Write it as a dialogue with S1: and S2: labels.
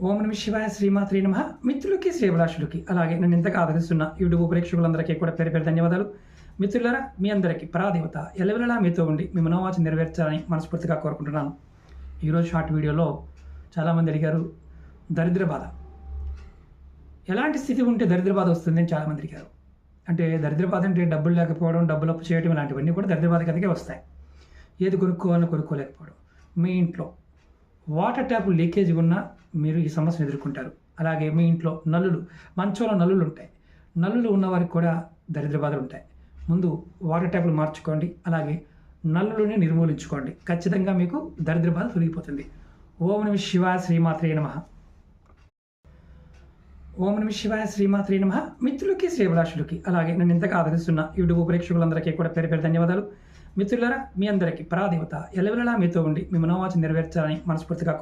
S1: ఓం నమ శివాయ శ్రీమాత్రే నమః. మిత్రులకి శ్రేభిలాషులకి అలాగే నన్ను ఇంతగా ఆదరిస్తున్న యూట్యూబ్ ప్రేక్షకులందరికీ కూడా పేరు పేరు ధన్యవాదాలు. మిత్రులారా, మీ అందరికీ పరాదేవత ఎల్లవెల్లలా మీతో ఉండి మీ మనోవాంఛ నెరవేర్చాలని మనస్ఫూర్తిగా కోరుకుంటున్నాను. ఈరోజు షార్ట్ వీడియోలో చాలామంది అడిగారు దరిద్ర బాధ. ఎలాంటి స్థితి ఉంటే దరిద్ర బాధ వస్తుంది అని చాలామంది అడిగారు. అంటే దరిద్ర బాధ అంటే డబ్బులు లేకపోవడం, డబ్బులు అప్పు చేయడం ఇలాంటివన్నీ కూడా దరిద్ర బాధ కిందకే వస్తాయి. ఏది కొనుక్కోవాలని కొనుక్కోలేకపోవడం, మీ ఇంట్లో వాటర్ ట్యాప్ లీకేజ్ ఉన్నా మీరు ఈ సమస్యను ఎదుర్కొంటారు. అలాగే మీ ఇంట్లో నల్లులు, మంచంలో నల్లులు ఉంటాయి. నల్లులు ఉన్నవారికి కూడా దరిద్ర బాధలు ఉంటాయి. ముందు వాటర్ ట్యాప్లు మార్చుకోండి, అలాగే నల్లులని నిర్మూలించుకోండి. ఖచ్చితంగా మీకు దరిద్ర బాధ తొలగిపోతుంది. ఓం నమ శివాయ శ్రీమాత్రే నమః. ఓం నమ శివాయ శ్రీమాత్రే నమః. మిత్రులకి శ్రేభిలాషులకి అలాగే నన్ను ఇంతగా ఆదరిస్తున్న యూట్యూబ్ ప్రేక్షకులందరికీ కూడా పేరు పేరు ధన్యవాదాలు. మిత్రులారా, మీ అందరికీ పరాదేవత ఎల్లవెల్లలా మీతో ఉండి మీ మనోవాంఛ నెరవేర్చాలని మనస్ఫూర్తిగా